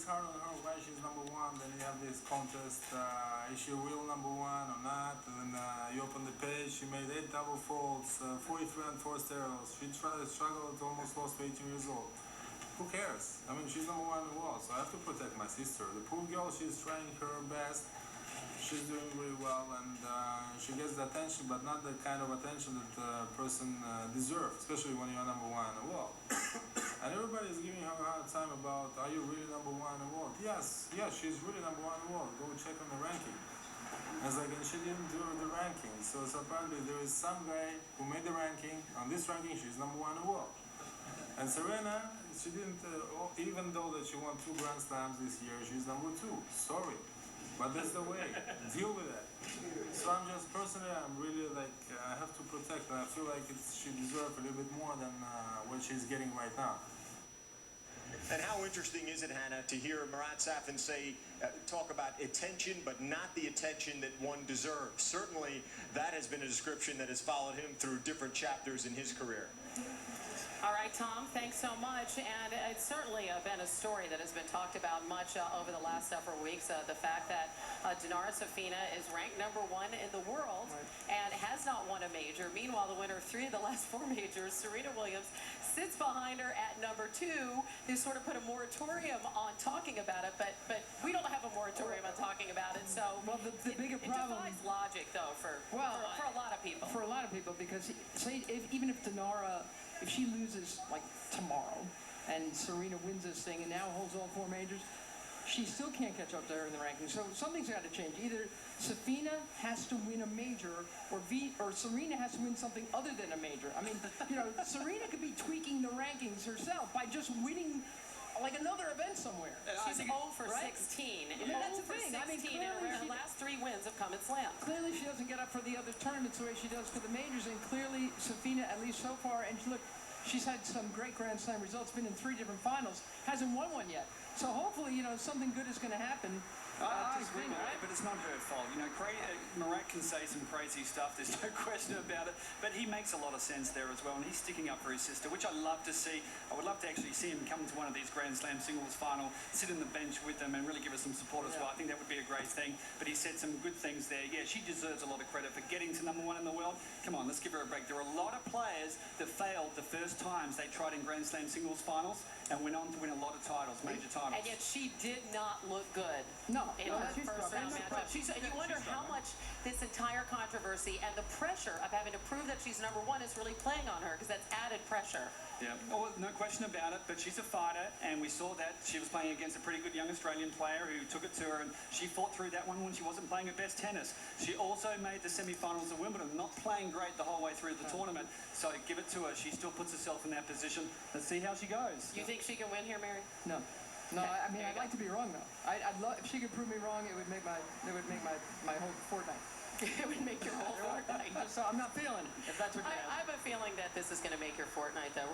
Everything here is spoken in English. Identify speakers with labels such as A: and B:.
A: it's hard on her why she's number one. Then you have this contest, is she real number one or not? And then you open the page, she made 8 double faults, 43 unforced errors. She struggled, almost lost to 18 years old. Who cares? I mean, she's number one in the world, so I have to protect my sister. The poor girl, she's trying her best. She's doing really well, and she gets the attention, but not the kind of attention that the person deserves, especially when you're number one in the world. And everybody is giving her a hard time about, are you really number one in the world? Yes, she's really number one in the world. Go check on the ranking. And it's like, and she didn't do the ranking. So apparently there is some guy who made the ranking. On this ranking, she's number one in the world. And Serena, she didn't, even though that she won 2 Grand Slams this year, she's number 2. Sorry. But that's the way. Deal with it. So I'm just personally, I'm really like, I have to protect her. I feel like she deserves a little bit more than what she's getting right now.
B: And how interesting is it, Hannah, to hear Marat Safin say, talk about attention, but not the attention that one deserves. Certainly, that has been a description that has followed him through different chapters in his career.
C: All right, Tom, thanks so much. And it's certainly been a story that has been talked about much over the last several weeks. The fact that Dinara is ranked number 1 in the world and has not won a major. Meanwhile, the winner of 3 of the last 4 majors, Serena Williams, sits behind her at number 2. They sort of put a moratorium on talking about it, but we don't have a moratorium on talking about it. So
D: well, the bigger problem
C: defies logic, though, for a lot of people.
D: For a lot of people, because even if Dinara, if she loses like tomorrow and Serena wins this thing and now holds all 4 majors, she still can't catch up to her in the rankings. So something's got to change. Either Safina has to win a major, or Serena has to win something other than a major. I mean, you know, Serena could be tweaking the rankings herself by just winning like another event somewhere.
C: She's 0 for 16.
D: Yeah, that's the thing. I mean, clearly
C: her last 3 wins have come in slams.
D: Clearly she doesn't get up for the other tournaments the way she does for the majors, and clearly Safina, at least so far, and look, she's had some great Grand Slam results, been in 3 different finals, hasn't won one yet. So hopefully, you know, something good is going to happen.
E: I agree, Marat, but it's not her fault. You know, Marat can say some crazy stuff, there's no question about it, but he makes a lot of sense there as well, and he's sticking up for his sister, which I love to see. I would love to actually see him come to one of these Grand Slam singles final, sit in the bench with them and really give us some support as well. I think that would be a great thing, but he said some good things there. Yeah, she deserves a lot of credit for getting to number 1 in the world. Come on, let's give her a break. There are a lot of players that failed the first times they tried in Grand Slam singles finals and went on to win a lot of titles, major titles.
C: And yet she did not look good.
D: No.
C: In her first round matchup. And you wonder how much this entire controversy and the pressure of having to prove that she's number 1 is really playing on her, because that's added pressure.
E: Yeah, well, no question about it, but she's a fighter, and we saw that she was playing against a pretty good young Australian player who took it to her, and she fought through that one when she wasn't playing her best tennis. She also made the semi-finals of Wimbledon, not playing great the whole way through the tournament, so give it to her. She still puts herself in that position. Let's see how she goes.
C: You think she can win here, Mary?
D: No. No, I mean, I'd like to be wrong, though. I'd love, if she could prove me wrong, it would make my whole fortnight.
C: It would make your whole fortnight.
D: So I'm not feeling it, if that's what you're asking.
C: I have a feeling that this is going to make your fortnight, though.